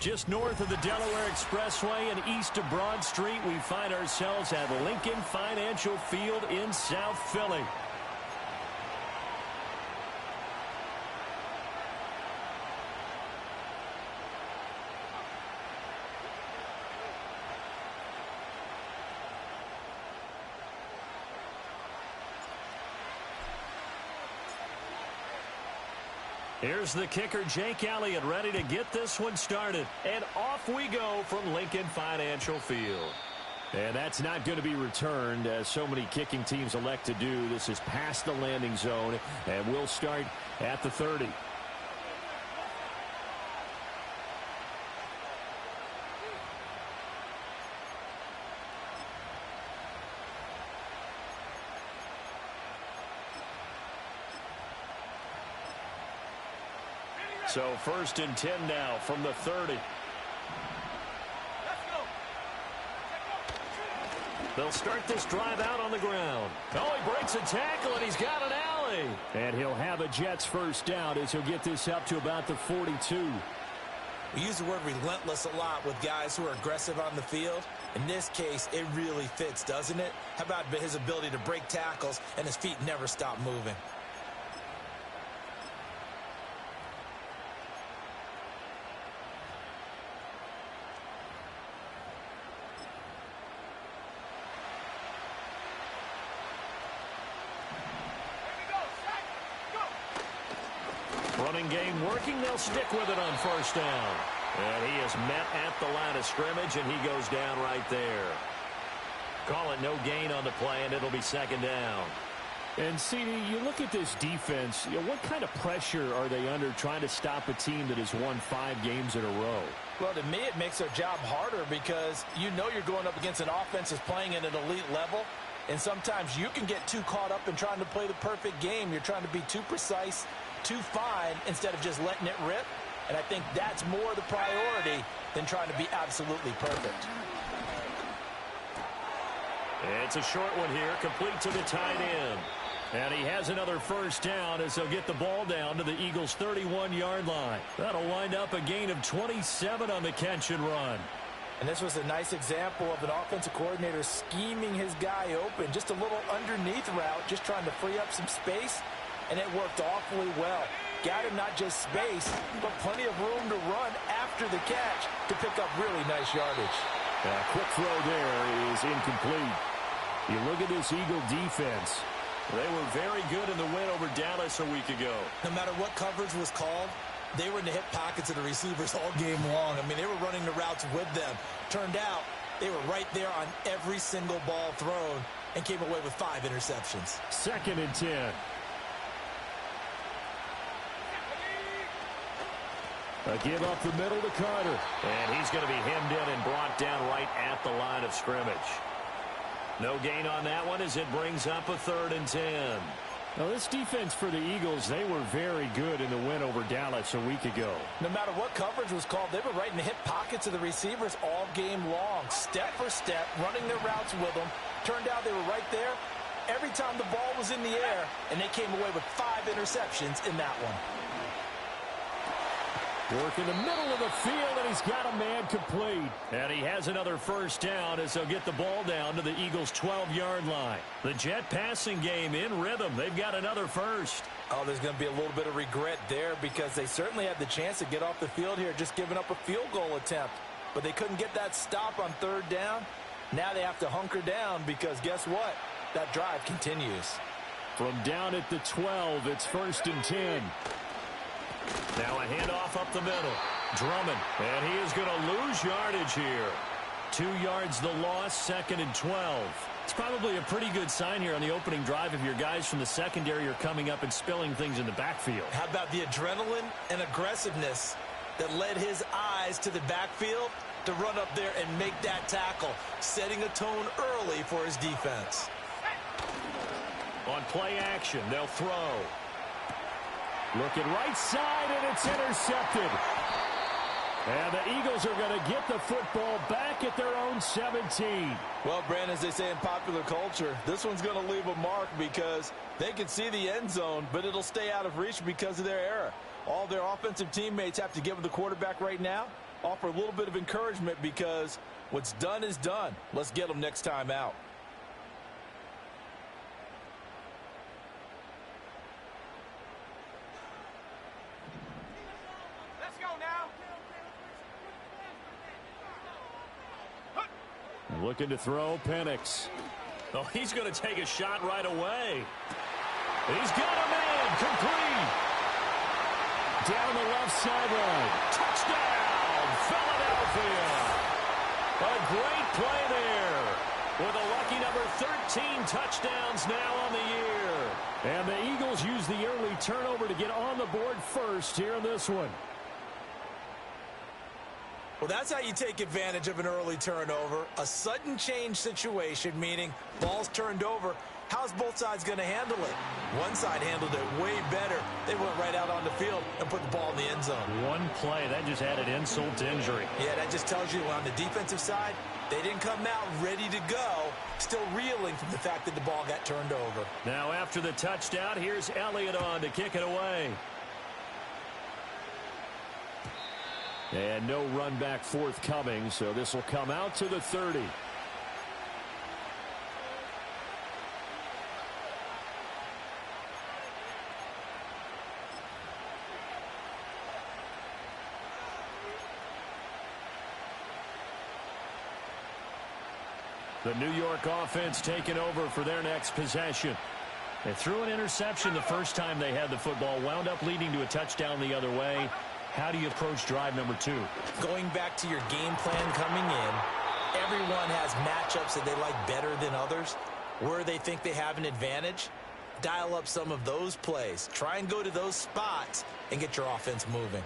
Just north of the Delaware Expressway and east of Broad Street, we find ourselves at Lincoln Financial Field in South Philly. Here's the kicker, Jake Elliott, ready to get this one started. And off we go from Lincoln Financial Field. And that's not going to be returned, as so many kicking teams elect to do. This is past the landing zone, and we'll start at the 30. So 1st and 10 now from the 30. They'll start this drive out on the ground. Oh, he breaks a tackle, and he's got an alley. And he'll have a Jets first down as he'll get this up to about the 42. We use the word relentless a lot with guys who are aggressive on the field. In this case, it really fits, doesn't it? How about his ability to break tackles and his feet never stop moving? Running game working. They'll stick with it on first down. And he is met at the line of scrimmage, and he goes down right there. Call it no gain on the play, and it'll be second down. And, CD, you look at this defense, what kind of pressure are they under trying to stop a team that has won 5 games in a row? Well, to me, it makes their job harder because you know you're going up against an offense that's playing at an elite level. And sometimes you can get too caught up in trying to play the perfect game. You're trying to be too precise, too fine, instead of just letting it rip. And I think that's more the priority than trying to be absolutely perfect. It's a short one here, complete to the tight end. And he has another first down as they'll get the ball down to the Eagles' 31-yard line. That'll wind up a gain of 27 on the catch and run. And this was a nice example of an offensive coordinator scheming his guy open. Just a little underneath route, just trying to free up some space, and it worked awfully well. Got him not just space, but plenty of room to run after the catch to pick up really nice yardage. A quick throw there is incomplete. You look at this Eagle defense. They were very good in the win over Dallas a week ago. No matter what coverage was called, they were in the hip pockets of the receivers all game long. I mean, they were running the routes with them. Turned out, they were right there on every single ball thrown and came away with 5 interceptions. 2nd and 10. A give up the middle to Carter. And he's going to be hemmed in and brought down right at the line of scrimmage. No gain on that one as it brings up a 3rd and 10. Now, this defense for the Eagles, they were very good in the win over Dallas a week ago. No matter what coverage was called, they were right in the hip pockets of the receivers all game long. Step for step, running their routes with them. Turned out they were right there every time the ball was in the air, and they came away with 5 interceptions in that one. Work in the middle of the field, and he's got a man complete. And he has another first down as they'll get the ball down to the Eagles' 12-yard line. The Jet passing game in rhythm. They've got another first. Oh, there's going to be a little bit of regret there because they certainly had the chance to get off the field here, just giving up a field goal attempt. But they couldn't get that stop on 3rd down. Now they have to hunker down because guess what? That drive continues. From down at the 12, it's 1st and 10. Now a handoff up the middle. Drummond, and he is going to lose yardage here. 2 yards the loss, 2nd and 12. It's probably a pretty good sign here on the opening drive if your guys from the secondary are coming up and spilling things in the backfield. How about the adrenaline and aggressiveness that led his eyes to the backfield to run up there and make that tackle, setting a tone early for his defense. On play action, they'll throw. Looking right side, and it's intercepted. And the Eagles are going to get the football back at their own 17. Well, Brandon, as they say in popular culture, this one's going to leave a mark because they can see the end zone, but it'll stay out of reach because of their error. All their offensive teammates have to give the quarterback right now offer a little bit of encouragement because what's done is done. Let's get them next time out. Let's go now. Looking to throw, Penix. Oh, he's going to take a shot right away. He's got a man, complete. Down the left sideline. Touchdown, Philadelphia. A great play there. With a lucky number 13 touchdowns now on the year. And the Eagles use the early turnover to get on the board first here in this one. Well, that's how you take advantage of an early turnover. A sudden change situation, meaning ball's turned over. How's both sides going to handle it? One side handled it way better. They went right out on the field and put the ball in the end zone. One play, that just added insult to injury. Yeah, that just tells you on the defensive side, they didn't come out ready to go, still reeling from the fact that the ball got turned over. Now after the touchdown, here's Elliott on to kick it away. And no run back forthcoming, so this will come out to the 30. The New York offense taking over for their next possession. They threw an interception the first time they had the football, wound up leading to a touchdown the other way. How do you approach drive number 2? Going back to your game plan coming in, everyone has matchups that they like better than others. Where they think they have an advantage, dial up some of those plays. Try and go to those spots and get your offense moving.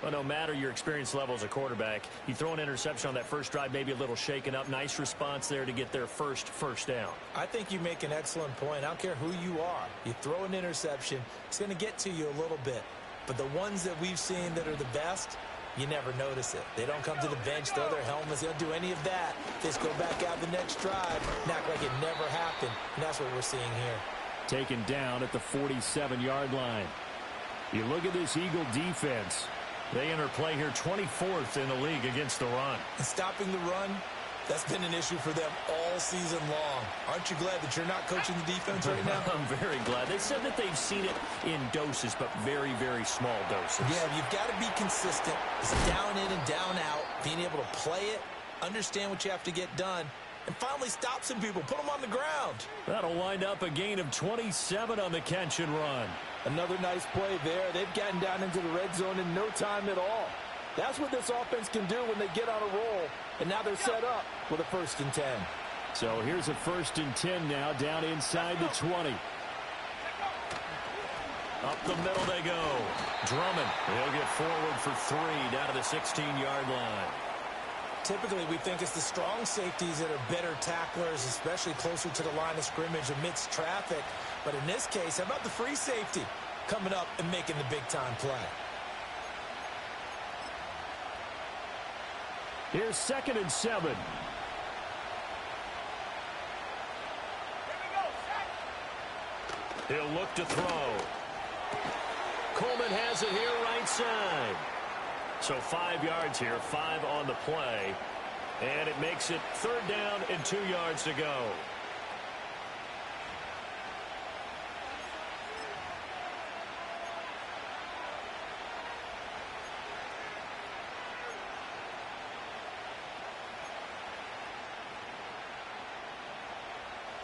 Well, no matter your experience level as a quarterback, you throw an interception on that first drive, maybe a little shaken up. Nice response there to get their first down. I think you make an excellent point. I don't care who you are. You throw an interception, it's going to get to you a little bit. But the ones that we've seen that are the best, you never notice it. They don't come to the bench, throw their helmets. They don't do any of that. They just go back out the next drive and act like it never happened. And that's what we're seeing here. Taken down at the 47-yard line. You look at this Eagle defense. They enter play here 24th in the league against the run. And stopping the run, that's been an issue for them all season long. Aren't you glad that you're not coaching the defense right now? I'm very glad. They said that they've seen it in doses, but very, very small doses. Yeah, you've got to be consistent. It's down in and down out, being able to play it, understand what you have to get done, and finally stop some people, put them on the ground. That'll wind up a gain of 27 on the catch and run. Another nice play there. They've gotten down into the red zone in no time at all. That's what this offense can do when they get on a roll. And now they're set up with a 1st and 10. So here's a 1st and 10 now, down inside the 20. Up the middle they go. Drummond, he'll get forward for 3 down to the 16-yard line. Typically, we think it's the strong safeties that are better tacklers, especially closer to the line of scrimmage amidst traffic. But in this case, how about the free safety coming up and making the big-time play? Here's 2nd and 7. He'll look to throw. Coleman has it here right side. So 5 yards here, 5 on the play. And it makes it 3rd down and 2 yards to go.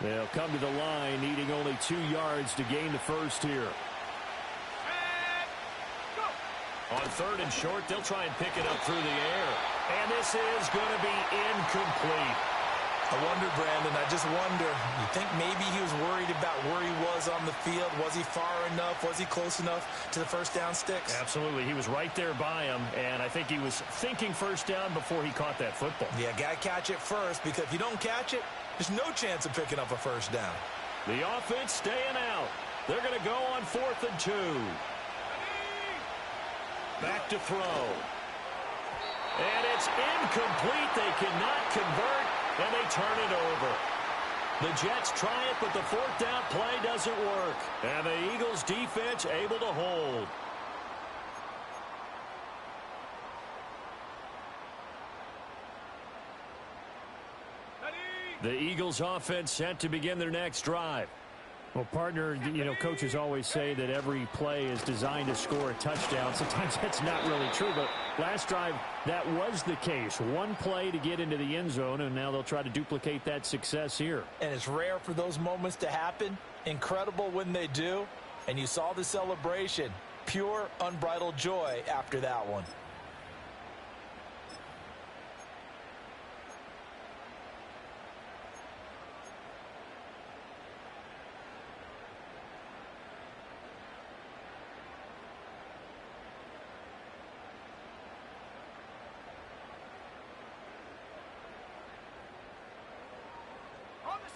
They'll come to the line, needing only 2 yards to gain the first here. On 3rd and short, they'll try and pick it up through the air. And this is going to be incomplete. I wonder, Brandon, I just wonder, you think maybe he was worried about where he was on the field? Was he far enough? Was he close enough to the first down sticks? Absolutely. He was right there by him, and I think he was thinking first down before he caught that football. Yeah, got to catch it first, because if you don't catch it, there's no chance of picking up a first down. The offense staying out. They're going to go on 4th and 2. Back to throw. And it's incomplete. They cannot convert, and they turn it over. The Jets try it, but the 4th down play doesn't work. And the Eagles defense able to hold. The Eagles offense set to begin their next drive. Well, partner, coaches always say that every play is designed to score a touchdown. Sometimes that's not really true, but last drive, that was the case. One play to get into the end zone, and now they'll try to duplicate that success here. And it's rare for those moments to happen. Incredible when they do. And you saw the celebration. Pure, unbridled joy after that one.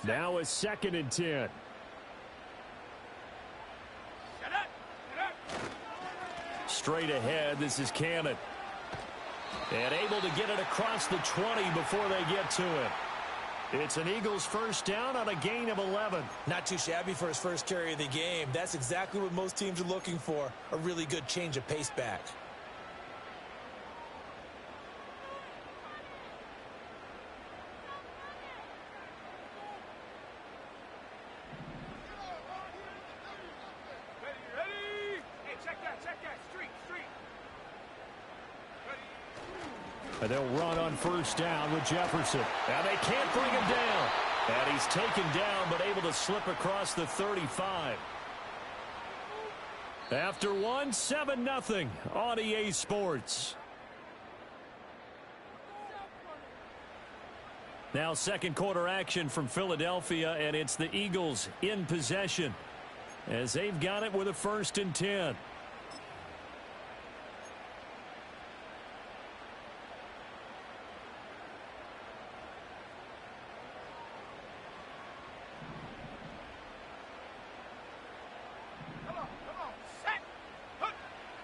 Now a 2nd and 10. Straight ahead, this is Cannon. And able to get it across the 20 before they get to it. It's an Eagles first down on a gain of 11. Not too shabby for his first carry of the game. That's exactly what most teams are looking for. A really good change of pace back. And they'll run on first down with Jefferson. And they can't bring him down. And he's taken down but able to slip across the 35. After one, 7-0 on EA Sports. Now second quarter action from Philadelphia, and it's the Eagles in possession as they've got it with a 1st and 10.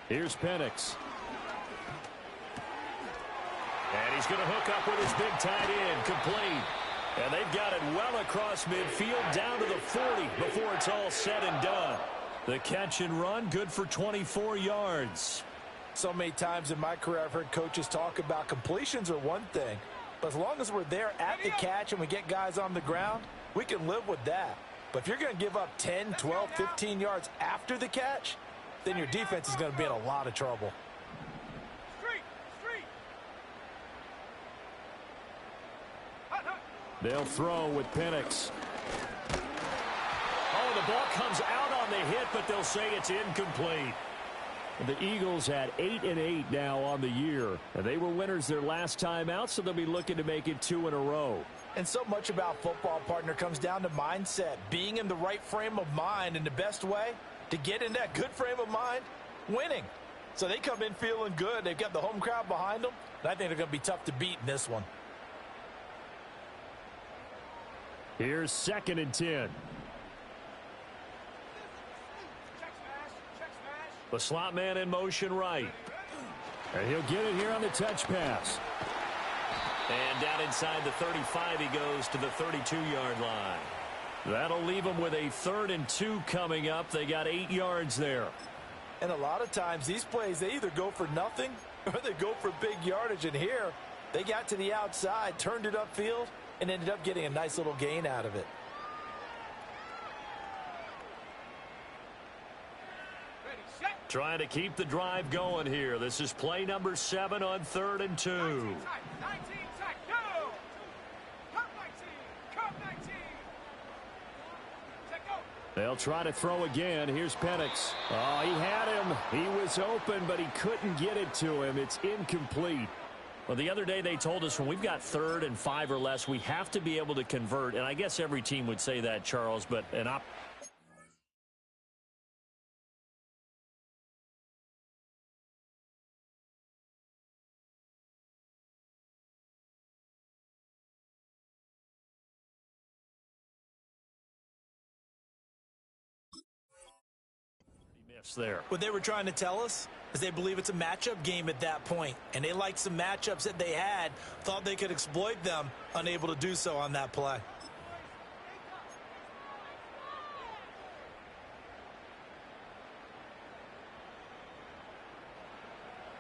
Here's Penix. And he's going to hook up with his big tight end, complete. And they've got it well across midfield, down to the 40 before it's all said and done. The catch and run, good for 24 yards. So many times in my career, I've heard coaches talk about completions are one thing. But as long as we're there at the catch and we get guys on the ground, we can live with that. But if you're going to give up 10, 12, 15 yards after the catch, then your defense is going to be in a lot of trouble. They'll throw with Penix. Oh, the ball comes out on the hit, but they'll say it's incomplete. The Eagles had 8-8 now on the year. And they were winners their last time out, so they'll be looking to make it 2 in a row. And so much about football, partner, comes down to mindset. Being in the right frame of mind, and the best way to get in that good frame of mind, winning. So they come in feeling good. They've got the home crowd behind them. And I think they're going to be tough to beat in this one. Here's 2nd and 10. The slot man in motion right. And he'll get it here on the touch pass. And down inside the 35, he goes to the 32-yard line. That'll leave them with a 3rd and 2 coming up. They got 8 yards there. And a lot of times these plays, they either go for nothing or they go for big yardage. And here, they got to the outside, turned it upfield, and ended up getting a nice little gain out of it. Trying to keep the drive going here. This is play number 7 on 3rd and 2. They'll try to throw again. Here's Penix. Oh, he had him. He was open, but he couldn't get it to him. It's incomplete. Well, the other day they told us when we've got 3rd and 5 or less, we have to be able to convert. And I guess every team would say that, Charles, but there. What they were trying to tell us is they believe it's a matchup game at that point, and they liked some matchups that they had, thought they could exploit them, unable to do so on that play.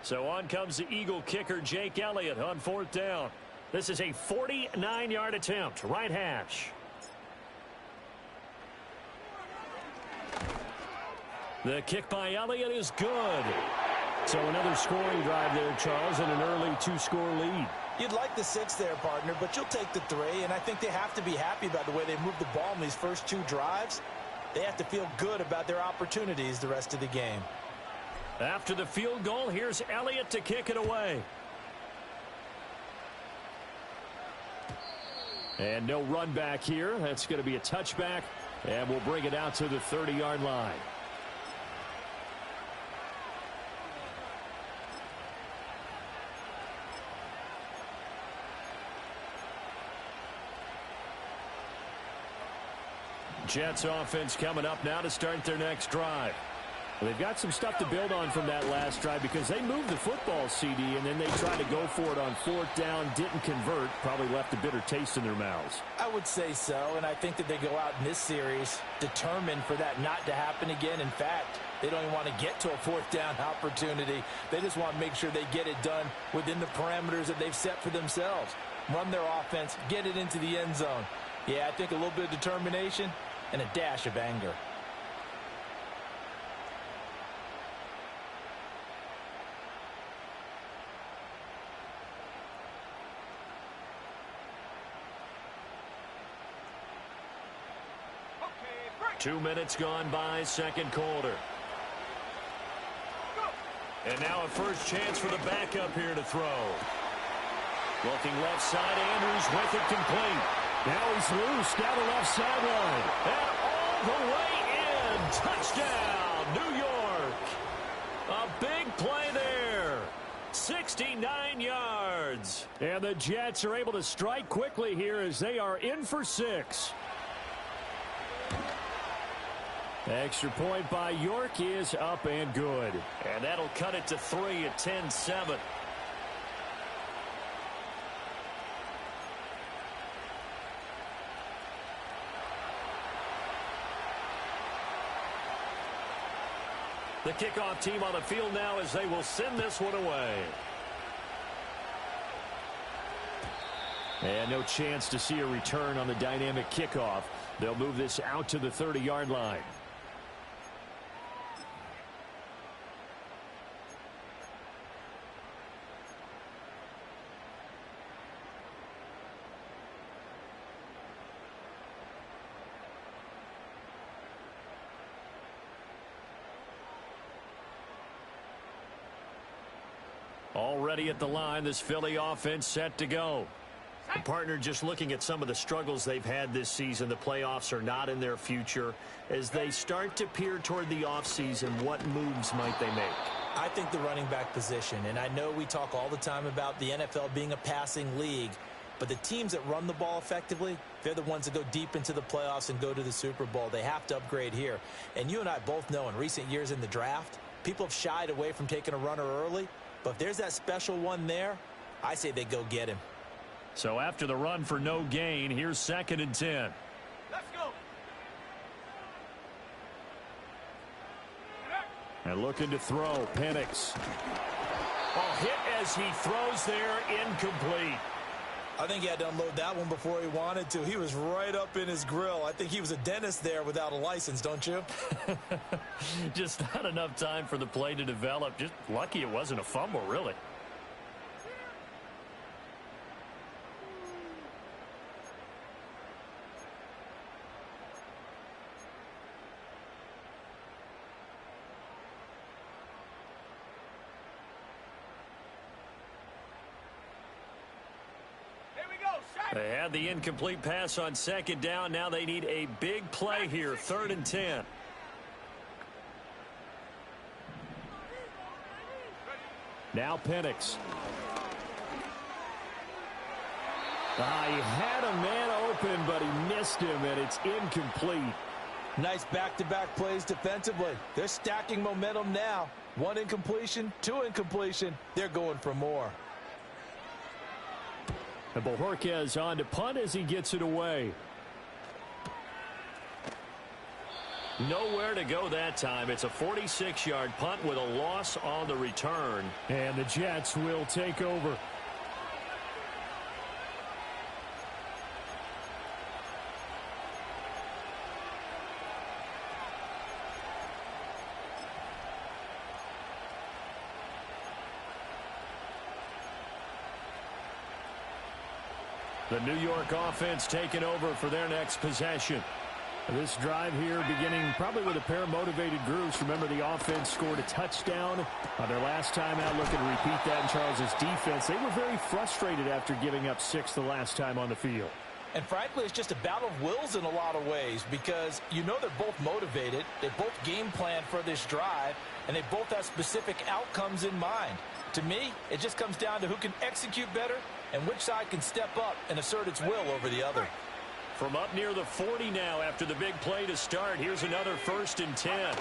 So on comes the Eagle kicker, Jake Elliott, on 4th down. This is a 49-yard attempt, right hash. The kick by Elliott is good. So another scoring drive there, Charles, and an early 2-score lead. You'd like the 6 there, partner, but you'll take the 3, and I think they have to be happy about the way they moved the ball in these first 2 drives. They have to feel good about their opportunities the rest of the game. After the field goal, here's Elliott to kick it away. And no run back here. That's going to be a touchback, and we'll bring it out to the 30-yard line. Jets offense coming up now to start their next drive. Well, they've got some stuff to build on from that last drive because they moved the football, CD, and then they tried to go for it on 4th down, didn't convert, probably left a bitter taste in their mouths. I would say so, and I think that they go out in this series determined for that not to happen again. In fact, they don't even want to get to a 4th down opportunity. They just want to make sure they get it done within the parameters that they've set for themselves. Run their offense, get it into the end zone. Yeah, I think a little bit of determination and a dash of anger. Okay, 2 minutes gone by, second quarter. And now a first chance for the backup here to throw. Looking left side, Andrews with it complete. Now he's loose down the left sideline. And all the way in. Touchdown, New York. A big play there. 69 yards. And the Jets are able to strike quickly here as they are in for 6. Extra point by York is up and good. And that'll cut it to 3 at 10-7. The kickoff team on the field now as they will send this one away. And no chance to see a return on the dynamic kickoff. They'll move this out to the 30-yard line. Already at the line, this Philly offense set to go. And partner, just looking at some of the struggles they've had this season, the playoffs are not in their future. As they start to peer toward the offseason, what moves might they make? I think the running back position, and I know we talk all the time about the NFL being a passing league, but the teams that run the ball effectively, they're the ones that go deep into the playoffs and go to the Super Bowl. They have to upgrade here. And you and I both know in recent years in the draft, people have shied away from taking a runner early. But if there's that special one there, I say they go get him. So after the run for no gain, here's 2nd and 10. Let's go. And looking to throw, Penix. Oh, hit as he throws there, incomplete. I think he had to unload that one before he wanted to. He was right up in his grill. I think he was a dentist there without a license, don't you? Just not enough time for the play to develop. Just lucky it wasn't a fumble, really. They had the incomplete pass on 2nd down. Now they need a big play here. 3rd and 10. Now Penix. He had a man open, but he missed him, and it's incomplete. Nice back-to-back plays defensively. They're stacking momentum now. 1 incompletion, 2 incompletion. They're going for more. And Bojorquez on to punt as he gets it away. Nowhere to go that time. It's a 46-yard punt with a loss on the return. And the Jets will take over. The New York offense taking over for their next possession. This drive here beginning probably with a pair of motivated groups. Remember, the offense scored a touchdown on their last time out. Looking to repeat that in Charles' defense. They were very frustrated after giving up 6 the last time on the field. And frankly, it's just a battle of wills in a lot of ways because you know they're both motivated. They both game plan for this drive, and they both have specific outcomes in mind. To me, it just comes down to who can execute better and which side can step up and assert its will over the other. From up near the 40 now after the big play to start. Here's another 1st and 10.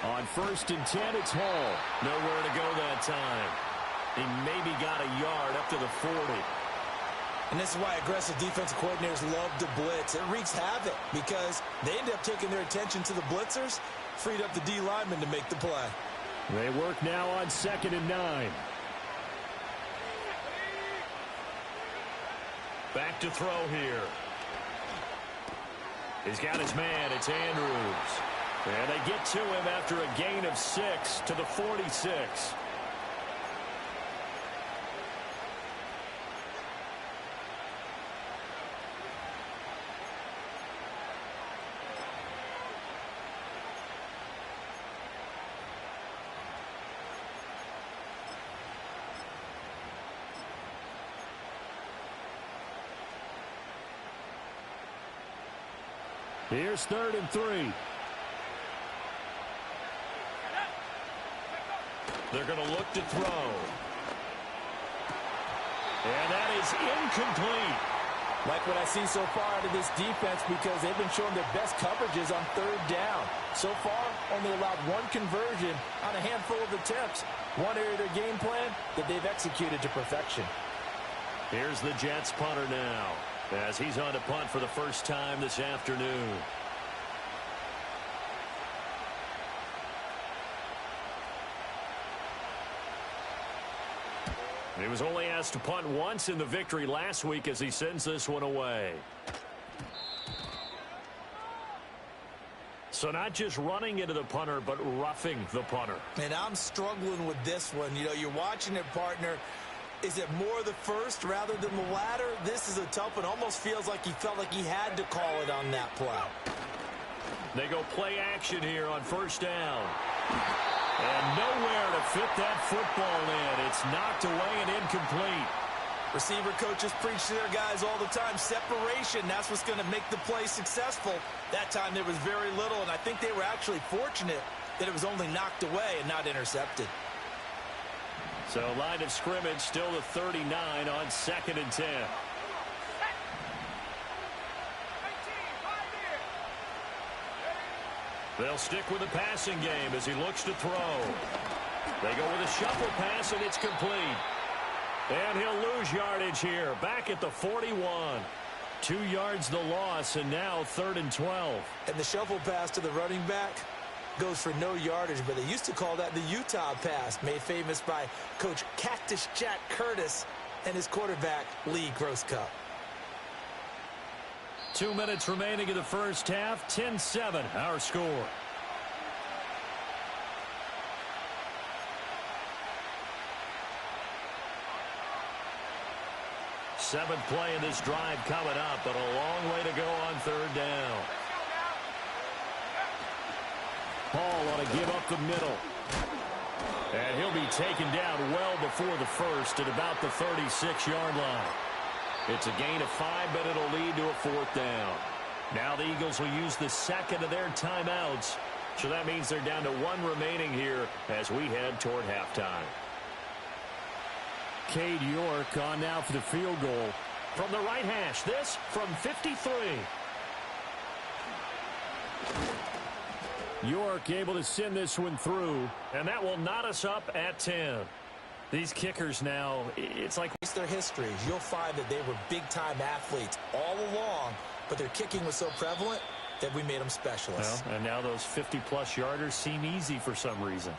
On 1st and 10, it's Hall. Nowhere to go that time. He maybe got a yard up to the 40. And this is why aggressive defensive coordinators love to blitz. It wreaks havoc because they end up taking their attention to the blitzers, freed up the D lineman to make the play. They work now on 2nd and 9. Back to throw here. He's got his man. It's Andrews. And they get to him after a gain of 6 to the 46. Here's 3rd and 3. They're going to look to throw. And that is incomplete. Like what I see so far out of this defense because they've been showing their best coverages on 3rd down. So far, only allowed 1 conversion on a handful of attempts. One area of their game plan that they've executed to perfection. Here's the Jets punter now as he's on to punt for the first time this afternoon. He was only asked to punt once in the victory last week as he sends this one away. So not just running into the punter, but roughing the punter. And I'm struggling with this one. You know, you're watching it, partner. Is it more the first rather than the latter? This is a tough one. Almost feels like he felt like he had to call it on that play. They go play action here on 1st down. And nowhere to fit that football in. It's knocked away and incomplete. Receiver coaches preach to their guys all the time. Separation, that's what's going to make the play successful. That time there was very little, and I think they were actually fortunate that it was only knocked away and not intercepted. So line of scrimmage still the 39 on 2nd and 10. They'll stick with the passing game as he looks to throw. They go with a shuffle pass, and it's complete. And he'll lose yardage here, back at the 41. 2 yards the loss, and now 3rd and 12. And the shuffle pass to the running back goes for no yardage, but they used to call that the Utah pass, made famous by Coach Cactus Jack Curtis and his quarterback, Lee Grosscup. 2 minutes remaining in the first half, 10-7, our score. Seventh play in this drive coming up, but a long way to go on 3rd down. Hall ought to give up the middle. And he'll be taken down well before the first at about the 36-yard line. It's a gain of 5, but it'll lead to a 4th down. Now the Eagles will use the second of their timeouts. So that means they're down to 1 remaining here as we head toward halftime. Cade York on now for the field goal. From the right hash, this from 53. York able to send this one through. And that will knot us up at 10. These kickers now, it's like Their histories, you'll find that they were big-time athletes all along, but their kicking was so prevalent that we made them specialists. Well, and now those 50-plus yarders seem easy for some reason.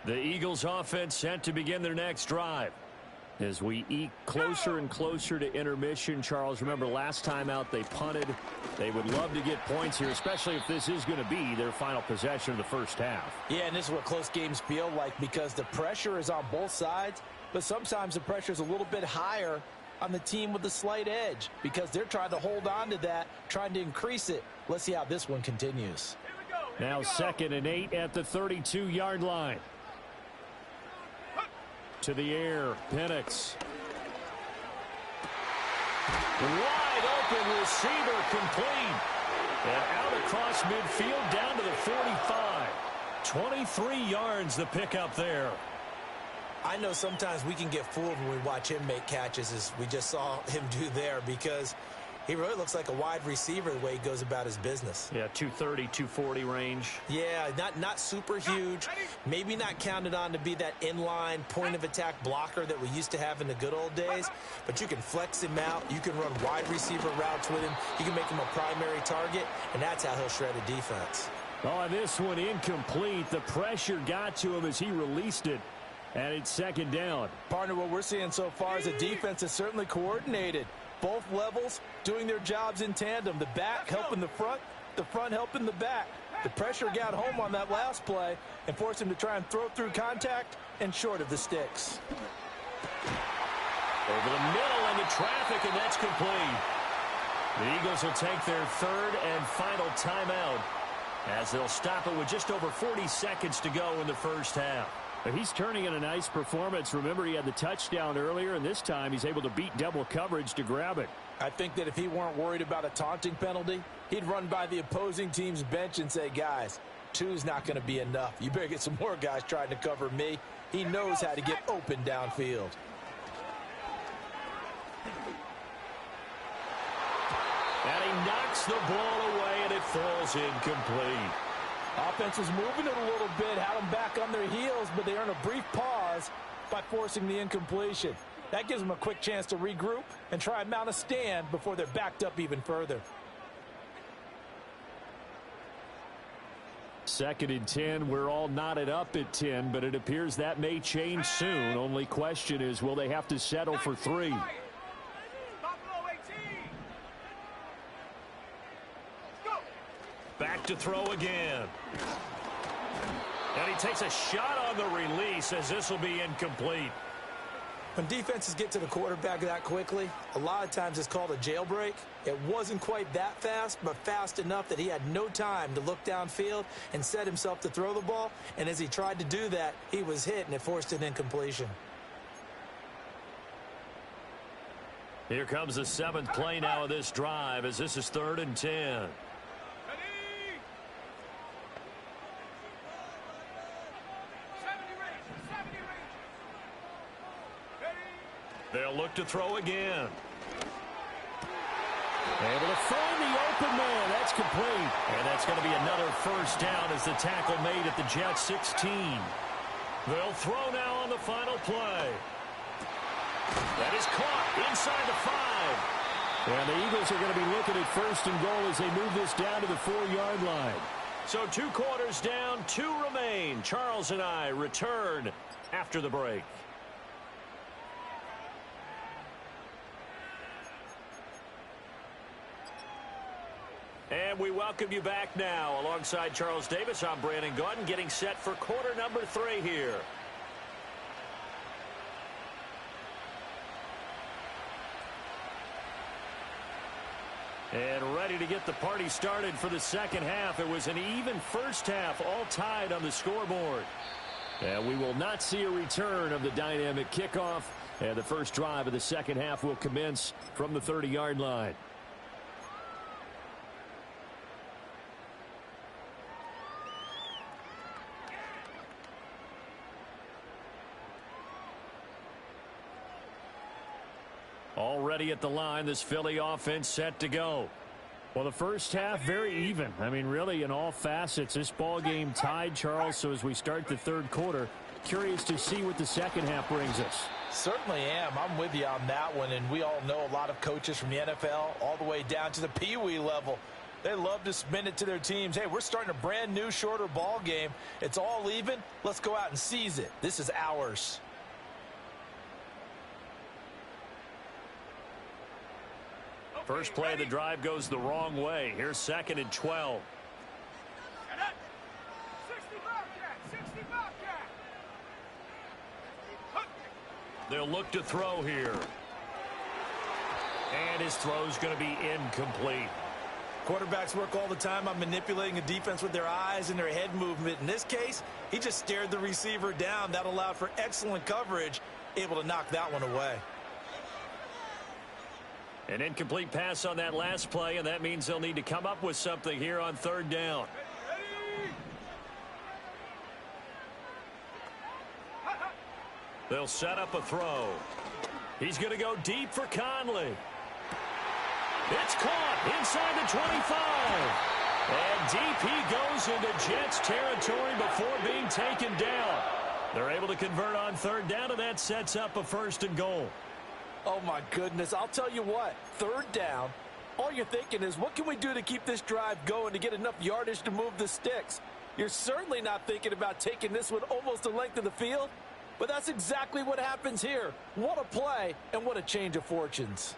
The Eagles offense set to begin their next drive. As we eke closer and closer to intermission, Charles, remember last time out they punted. They would love to get points here, especially if this is going to be their final possession of the first half. Yeah, and this is what close games feel like because the pressure is on both sides, but sometimes the pressure is a little bit higher on the team with the slight edge because they're trying to hold on to that, trying to increase it. Let's see how this one continues. Now 2nd and 8 at the 32-yard line. To the air, Penix. Wide open receiver complete. And out across midfield down to the 45. 23 yards the pickup there. I know sometimes we can get fooled when we watch him make catches as we just saw him do there because he really looks like a wide receiver the way he goes about his business. Yeah, 230, 240 range. Yeah, not super huge. Maybe not counted on to be that inline point-of-attack blocker that we used to have in the good old days. But you can flex him out. You can run wide receiver routes with him. You can make him a primary target, and that's how he'll shred a defense. Oh, this one incomplete. The pressure got to him as he released it. And it's 2nd down. Partner, what we're seeing so far is a defense that's certainly coordinated. Both levels doing their jobs in tandem. The back helping the front helping the back. The pressure got home on that last play and forced him to try and throw through contact and short of the sticks. Over the middle into traffic, and that's complete. The Eagles will take their 3rd and final timeout as they'll stop it with just over 40 seconds to go in the first half. He's turning in a nice performance. Remember, he had the touchdown earlier, and this time he's able to beat double coverage to grab it. I think that if he weren't worried about a taunting penalty, he'd run by the opposing team's bench and say, guys, 2's not going to be enough. You better get some more guys trying to cover me. He knows how to get open downfield. And he knocks the ball away, and it falls incomplete. Offense was moving it a little bit, had them back on their heels, but they earn a brief pause by forcing the incompletion. That gives them a quick chance to regroup and try and mount a stand before they're backed up even further. 2nd and 10. We're all knotted up at 10, but it appears that may change soon. Only question is, will they have to settle for 3? Back to throw again. And he takes a shot on the release as this will be incomplete. When defenses get to the quarterback that quickly, a lot of times it's called a jailbreak. It wasn't quite that fast, but fast enough that he had no time to look downfield and set himself to throw the ball. And as he tried to do that, he was hit, and it forced an incompletion. Here comes the 7th play now of this drive as this is 3rd and 10. They'll look to throw again. Able to find the open man. That's complete. And that's going to be another first down as the tackle made at the Jets 16. They'll throw now on the final play. That is caught inside the 5. And the Eagles are going to be looking at 1st and goal as they move this down to the 4-yard line. So 2 quarters down, 2 remain. Charles and I return after the break. And we welcome you back now. Alongside Charles Davis, I'm Brandon Gaudin, getting set for quarter number 3 here. And ready to get the party started for the second half. It was an even first half, all tied on the scoreboard. And we will not see a return of the dynamic kickoff. And the first drive of the second half will commence from the 30-yard line. Already at the line, this Philly offense set to go. Well, the first half, very even. I mean, really, in all facets, this ball game tied, Charles. So as we start the 3rd quarter, curious to see what the second half brings us. Certainly am. I'm with you on that one. And we all know a lot of coaches from the NFL all the way down to the Pee Wee level They love to spin it to their teams. Hey, we're starting a brand new, shorter ball game. It's all even. Let's go out and seize it. This is ours. First play of the drive goes the wrong way. Here's 2nd and 12. They'll look to throw here. And his throw's going to be incomplete. Quarterbacks work all the time on manipulating a defense with their eyes and their head movement. In this case, he just stared the receiver down. That allowed for excellent coverage, able to knock that one away. An incomplete pass on that last play, and that means they'll need to come up with something here on 3rd down. They'll set up a throw. He's going to go deep for Conley. It's caught inside the 25. And deep he goes into Jets territory before being taken down. They're able to convert on 3rd down, and that sets up a 1st and goal. Oh, my goodness. I'll tell you what, 3rd down, all you're thinking is, what can we do to keep this drive going to get enough yardage to move the sticks? You're certainly not thinking about taking this one almost the length of the field, but that's exactly what happens here. What a play, and what a change of fortunes.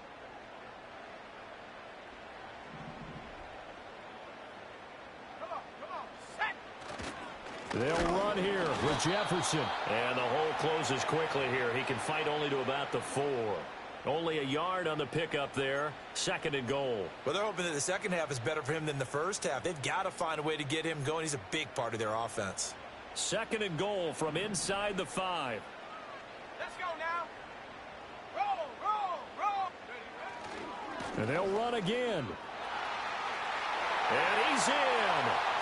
They'll run here with Jefferson. And the hole closes quickly here. He can fight only to about the 4. Only a yard on the pickup there. 2nd and goal. Well, they're hoping that the second half is better for him than the first half. They've got to find a way to get him going. He's a big part of their offense. 2nd and goal from inside the 5. Let's go now. Roll, roll, roll. And they'll run again. And he's in.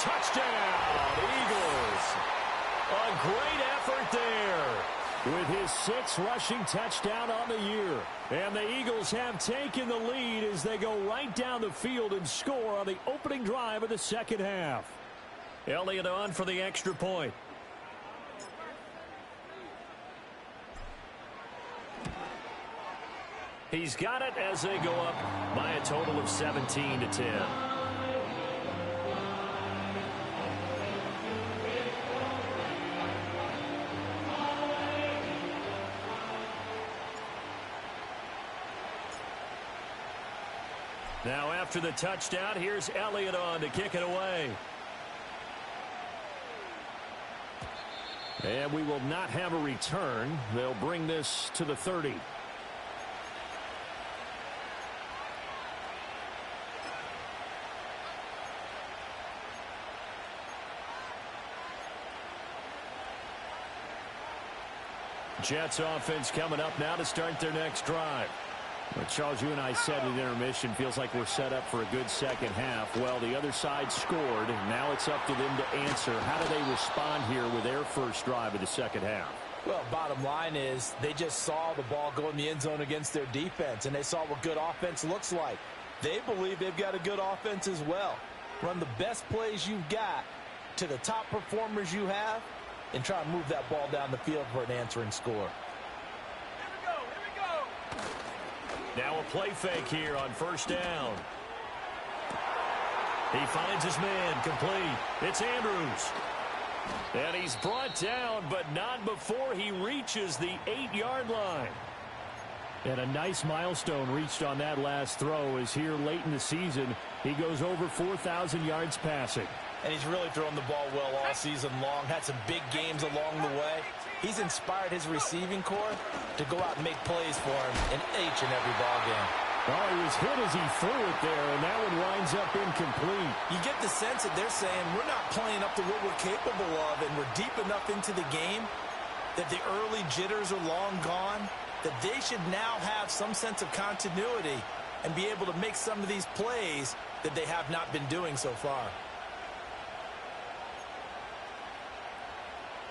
Touchdown, Eagles. A great effort there. With his 6th rushing touchdown on the year. And the Eagles have taken the lead as they go right down the field and score on the opening drive of the second half. Elliott on for the extra point. He's got it as they go up by a total of 17-10. Now after the touchdown, here's Elliott on to kick it away. And we will not have a return. They'll bring this to the 30. Jets offense coming up now to start their next drive. But Charles, you and I said at intermission, feels like we're set up for a good second half. Well, the other side scored, and now it's up to them to answer. How do they respond here with their first drive of the second half? Well, bottom line is they just saw the ball go in the end zone against their defense, and they saw what good offense looks like. They believe they've got a good offense as well. Run the best plays you've got to the top performers you have, and try and move that ball down the field for an answering score. Now a play fake here on 1st down. He finds his man complete. It's Andrews. And he's brought down, but not before he reaches the 8-yard line. And a nice milestone reached on that last throw as here late in the season, he goes over 4,000 yards passing. And he's really thrown the ball well all season long. Had some big games along the way. He's inspired his receiving corps to go out and make plays for him in each and every ball game. Oh, he was hit as he threw it there, and that one winds up incomplete. You get the sense that they're saying we're not playing up to what we're capable of, and we're deep enough into the game that the early jitters are long gone, that they should now have some sense of continuity and be able to make some of these plays that they have not been doing so far.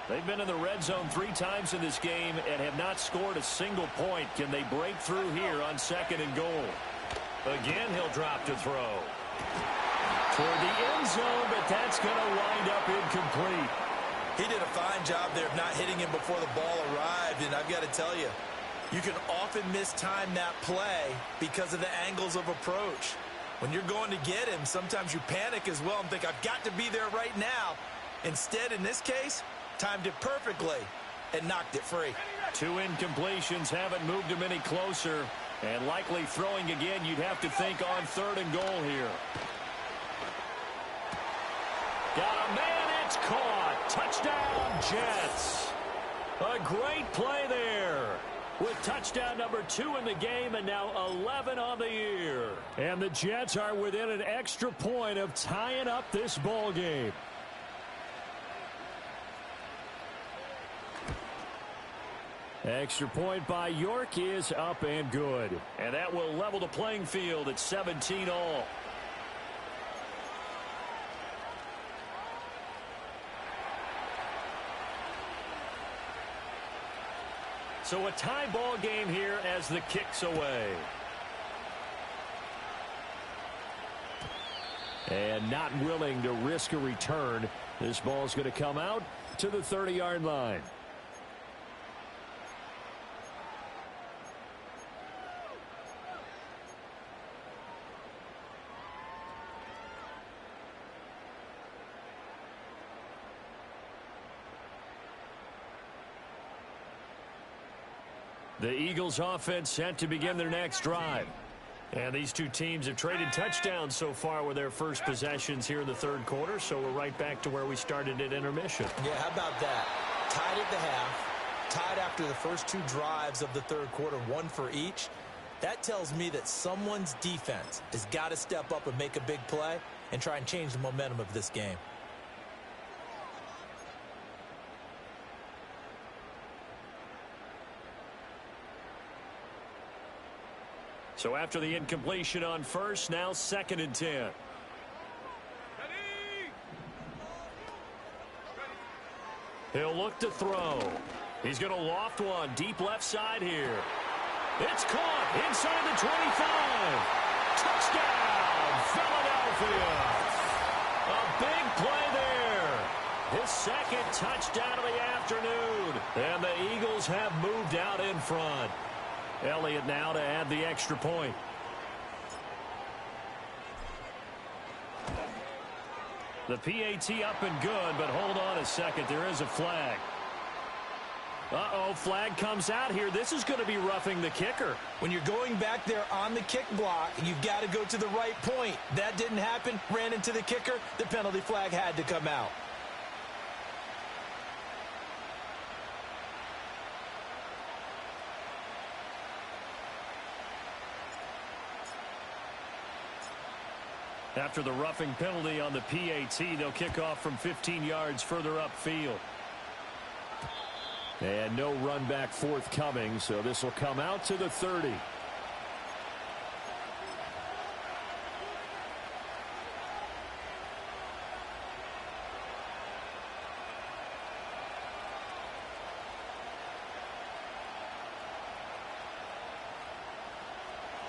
They've been in the red zone 3 times in this game and have not scored a single point. Can they break through here on 2nd and goal? Again, he'll drop to throw. Toward the end zone, but that's going to wind up incomplete. He did a fine job there of not hitting him before the ball arrived, and I've got to tell you, you can often mistime that play because of the angles of approach. When you're going to get him, sometimes you panic as well and think, I've got to be there right now. Instead, in this case, timed it perfectly and knocked it free. 2 incompletions haven't moved him any closer. And likely throwing again, you'd have to think on 3rd and goal here. Got a man, it's caught. Touchdown, Jets. A great play there. With touchdown number 2 in the game and now 11 on the year. And the Jets are within an extra point of tying up this ball game. Extra point by York is up and good. And that will level the playing field at 17 all. So a tie ball game here as the kick's away. And not willing to risk a return. This ball's going to come out to the 30-yard line. The Eagles offense set to begin their next drive. And these two teams have traded touchdowns so far with their first possessions here in the 3rd quarter, so we're right back to where we started at intermission. Yeah, how about that? Tied at the half, tied after the first 2 drives of the 3rd quarter, 1 for each. That tells me that someone's defense has got to step up and make a big play and try and change the momentum of this game. So after the incompletion on 1st, now 2nd and 10. He'll look to throw. He's going to loft one deep left side here. It's caught inside the 25. Touchdown, Philadelphia. A big play there. His 2nd touchdown of the afternoon. And the Eagles have moved out in front. Elliott now to add the extra point. The PAT up and good, but hold on a second. There is a flag. Uh-oh, flag comes out here. This is going to be roughing the kicker. When you're going back there on the kick block, you've got to go to the right point. That didn't happen. Ran into the kicker. The penalty flag had to come out. After the roughing penalty on the PAT, they'll kick off from 15 yards further upfield. And no run back forthcoming, so this will come out to the 30.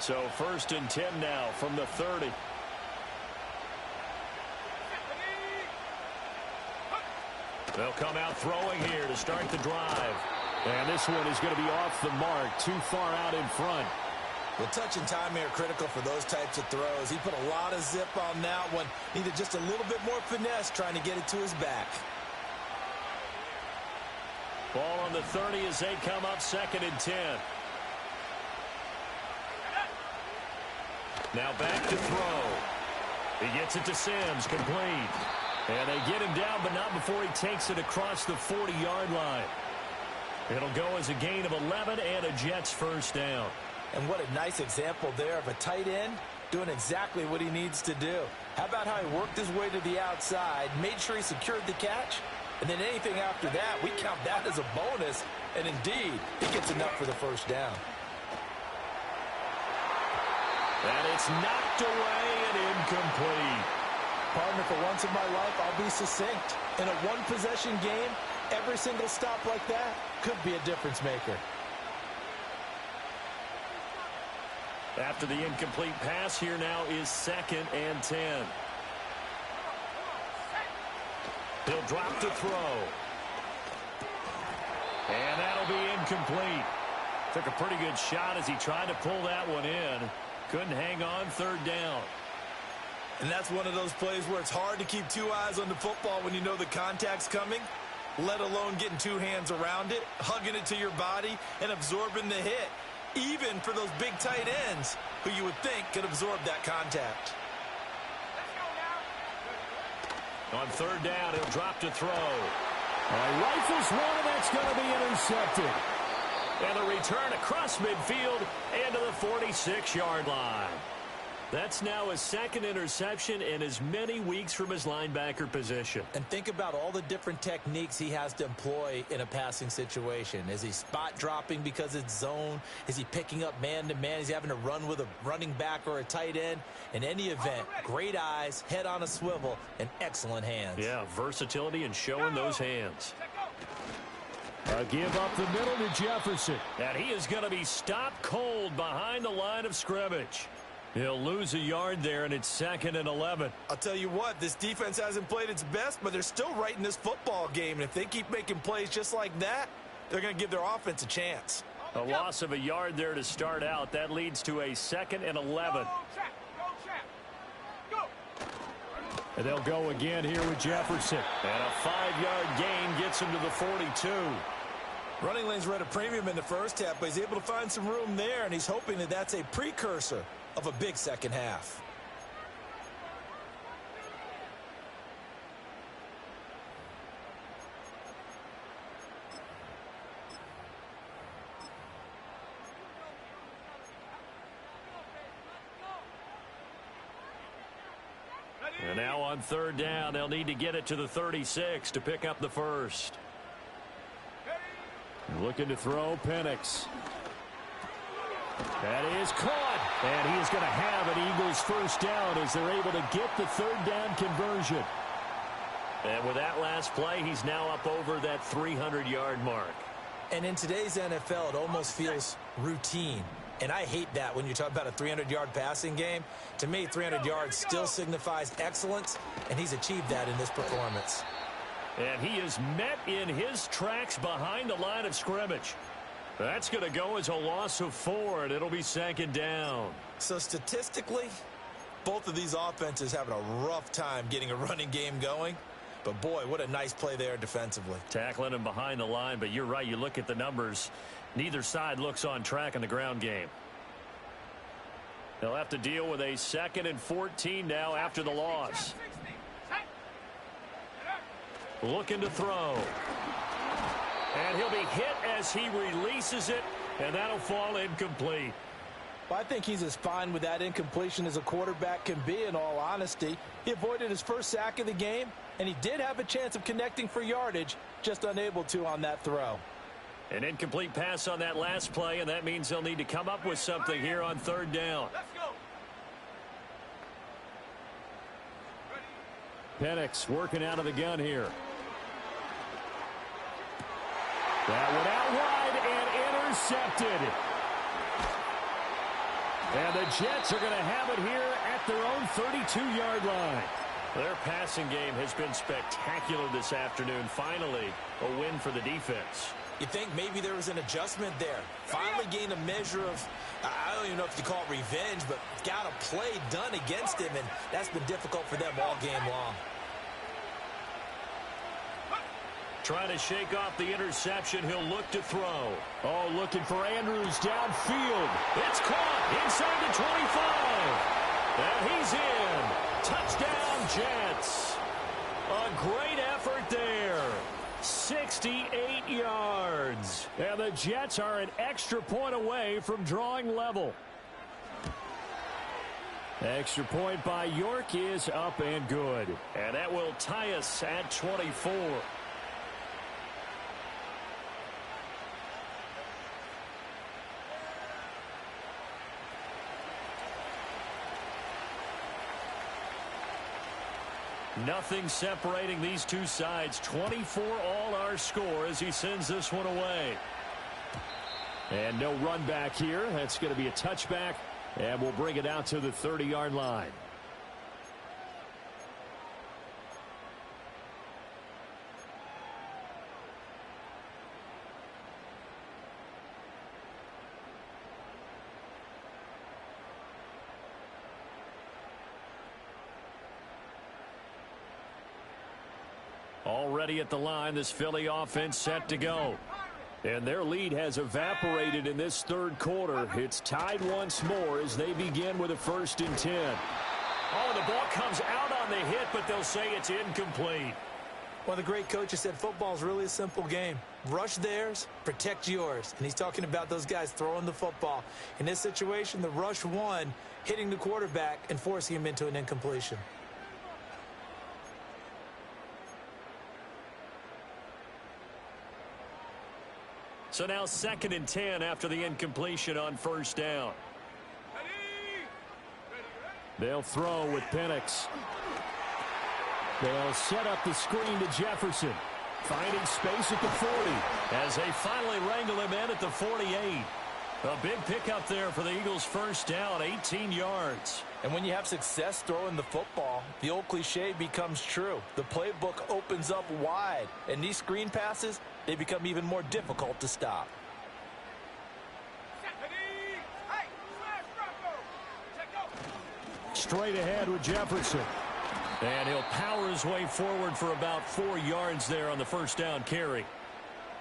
So 1st and 10 now from the 30. They'll come out throwing here to start the drive. And this one is going to be off the mark, too far out in front. Well, touch and time here critical for those types of throws. He put a lot of zip on that one. Needed just a little bit more finesse trying to get it to his back. Ball on the 30 as they come up 2nd and 10. Now back to throw. He gets it to Sims, complete. And they get him down, but not before he takes it across the 40-yard line. It'll go as a gain of 11 and a Jets first down. And what a nice example there of a tight end doing exactly what he needs to do. How about how he worked his way to the outside, made sure he secured the catch, and then anything after that, we count that as a bonus. And indeed, he gets enough for the first down. And it's knocked away and incomplete. Partner, for once in my life, I'll be succinct. In a one-possession game, every single stop like that could be a difference maker. After the incomplete pass, here now is 2nd and 10. He'll drop to throw. And that'll be incomplete. Took a pretty good shot as he tried to pull that one in. Couldn't hang on 3rd down. And that's one of those plays where it's hard to keep two eyes on the football when you know the contact's coming, let alone getting two hands around it, hugging it to your body, and absorbing the hit, even for those big tight ends who you would think could absorb that contact. On third down, he'll drop to throw. Rifles one, and that's going to be intercepted. And a return across midfield and to the 46-yard line. That's now his second interception in as many weeks from his linebacker position. And think about all the different techniques he has to employ in a passing situation. Is he spot dropping because it's zone? Is he picking up man-to-man? Is he having to run with a running back or a tight end? In any event, great eyes, head on a swivel, and excellent hands. Yeah, versatility and showing those hands. A give up the middle to Jefferson. And he is going to be stopped cold behind the line of scrimmage. He'll lose a yard there, and it's 2nd and 11. I'll tell you what, this defense hasn't played its best, but they're still right in this football game. And if they keep making plays just like that, they're going to give their offense a chance. A loss of a yard there to start out. That leads to a 2nd and 11. And they'll go again here with Jefferson. And a 5-yard gain gets him to the 42. Running lanes were at a premium in the first half, but he's able to find some room there, and he's hoping that that's a precursor of a big second half. And now on third down, they'll need to get it to the 36 to pick up the first. Looking to throw, Penix. That is caught. And he is going to have an Eagles first down as they're able to get the third down conversion. And with that last play, he's now up over that 300-yard mark. And in today's NFL, it almost feels routine. And I hate that when you talk about a 300-yard passing game. To me, 300 yards still signifies excellence, and he's achieved that in this performance. And he is met in his tracks behind the line of scrimmage. That's going to go as a loss of 4, and it'll be 2nd down. So statistically, both of these offenses having a rough time getting a running game going. But, boy, what a nice play there defensively. Tackling him behind the line, but you're right. You look at the numbers. Neither side looks on track in the ground game. They'll have to deal with a 2nd and 14 now after the loss. Looking to throw. And he'll be hit as he releases it, and that'll fall incomplete. Well, I think he's as fine with that incompletion as a quarterback can be, in all honesty. He avoided his first sack of the game, and he did have a chance of connecting for yardage, just unable to on that throw. An incomplete pass on that last play, and that means they'll need to come up with something here on third down. Penix working out of the gun here. That one out wide and intercepted. And the Jets are going to have it here at their own 32-yard line. Their passing game has been spectacular this afternoon. Finally, a win for the defense. You think maybe there was an adjustment there. Finally gained a measure of, I don't even know if you call it revenge, but got a play done against him, and that's been difficult for them all game long. Trying to shake off the interception. He'll look to throw. Oh, looking for Andrews downfield. It's caught inside the 25. And he's in. Touchdown, Jets. A great effort there. 68 yards. And the Jets are an extra point away from drawing level. Extra point by York is up and good. And that will tie us at 24. Nothing separating these two sides. 24 all our score as he sends this one away. And no run back here. That's going to be a touchback. And we'll bring it out to the 30-yard line. Already at the line, this Philly offense set to go. And their lead has evaporated in this third quarter. It's tied once more as they begin with a 1st and 10. Oh, the ball comes out on the hit, but they'll say it's incomplete. One of the great coaches said football is really a simple game. Rush theirs, protect yours. And he's talking about those guys throwing the football. In this situation, the rush won, hitting the quarterback and forcing him into an incompletion. So now 2nd and 10 after the incompletion on 1st down. They'll throw with Penix. They'll set up the screen to Jefferson. Finding space at the 40 as they finally wrangle him in at the 48. A big pickup there for the Eagles' 1st down, 18 yards. And when you have success throwing the football, the old cliche becomes true. The playbook opens up wide, and these screen passes, they become even more difficult to stop. Straight ahead with Jefferson. And he'll power his way forward for about 4 yards there on the 1st down carry.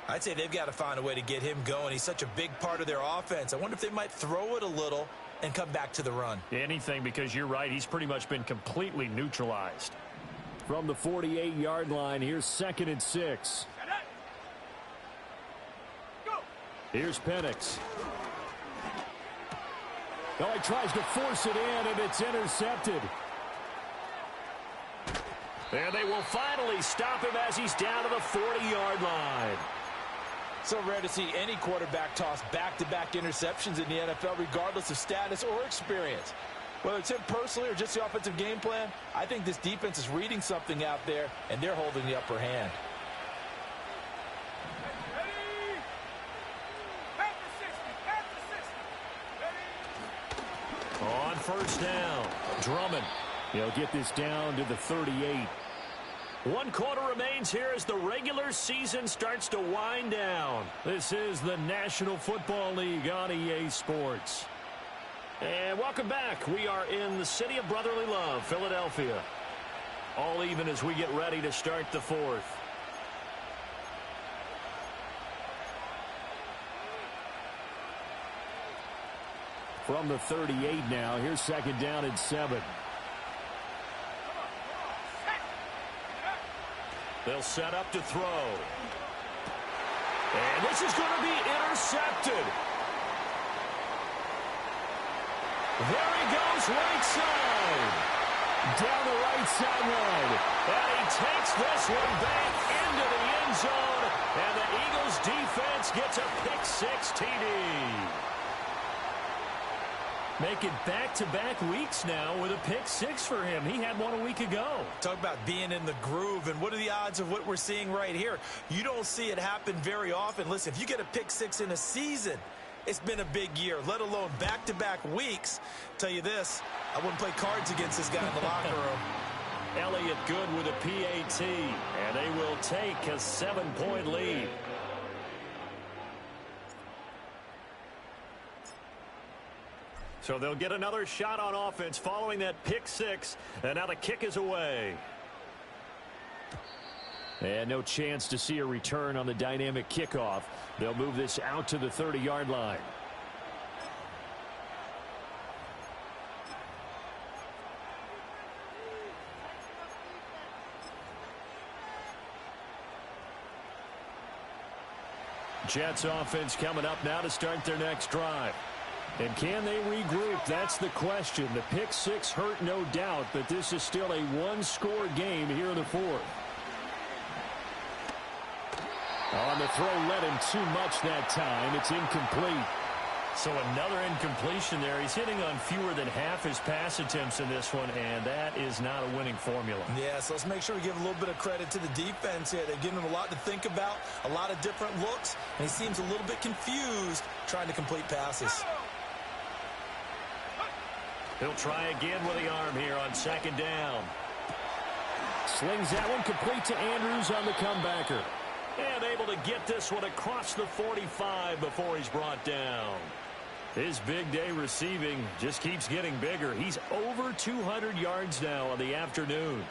I'd say they've got to find a way to get him going. He's such a big part of their offense. I wonder if they might throw it a little and come back to the run. Anything, because you're right. He's pretty much been completely neutralized. From the 48-yard line, here's 2nd and 6. Here's Penix. Oh, he tries to force it in, and it's intercepted. And they will finally stop him as he's down to the 40-yard line. So rare to see any quarterback toss back-to-back interceptions in the NFL, regardless of status or experience. Whether it's him personally or just the offensive game plan, I think this defense is reading something out there, and they're holding the upper hand. On 1st down, Drummond. He'll get this down to the 38. 1 quarter remains here as the regular season starts to wind down. This is the National Football League on EA Sports. And welcome back. We are in the city of brotherly love, Philadelphia. All even as we get ready to start the 4th. From the 38 now, here's 2nd down and 7. They'll set up to throw. And this is going to be intercepted. There he goes, right side. Down the right sideline. And he takes this one back into the end zone. And the Eagles defense gets a pick-6 TD. Making back-to-back weeks now with a pick-6 for him. He had one a week ago. Talk about being in the groove, and what are the odds of what we're seeing right here? You don't see it happen very often. Listen, if you get a pick-6 in a season, it's been a big year, let alone back-to-back weeks. Tell you this, I wouldn't play cards against this guy in the locker room. Elliott good with a PAT, and they will take a 7-point lead. So they'll get another shot on offense following that pick-6, and now the kick is away. And no chance to see a return on the dynamic kickoff. They'll move this out to the 30-yard line. Jets offense coming up now to start their next drive. And can they regroup? That's the question. The pick-6 hurt, no doubt, but this is still a one-score game here in the 4th. On the throw, let him too much that time. It's incomplete. So another incompletion there. He's hitting on fewer than half his pass attempts in this one, and that is not a winning formula. Yeah, so let's make sure we give a little bit of credit to the defense here. They've given him a lot to think about, a lot of different looks, and he seems a little bit confused trying to complete passes. He'll try again with the arm here on 2nd down. Slings that one complete to Andrews on the comebacker. And able to get this one across the 45 before he's brought down. His big day receiving just keeps getting bigger. He's over 200 yards now on the afternoon.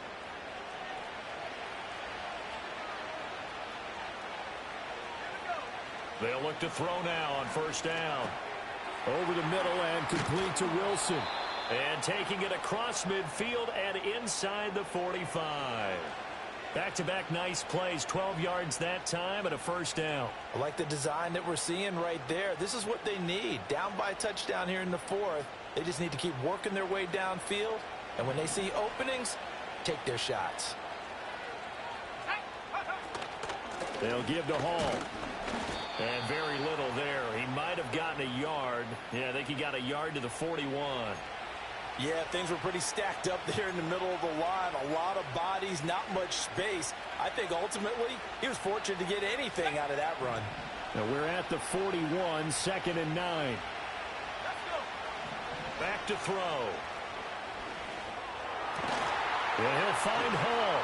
They'll look to throw now on first down. Over the middle and complete to Wilson. And taking it across midfield and inside the 45. Back-to-back nice plays, 12 yards that time and a first down. I like the design that we're seeing right there. This is what they need. Down by a touchdown here in the fourth. They just need to keep working their way downfield. And when they see openings, take their shots. They'll give to Hall. And very little there. He might have gotten a yard. Yeah, I think he got a yard to the 41. Yeah, things were pretty stacked up there in the middle of the line. A lot of bodies, not much space. I think ultimately he was fortunate to get anything out of that run. Now we're at the 41, 2nd and 9. Back to throw. And he'll find Hall.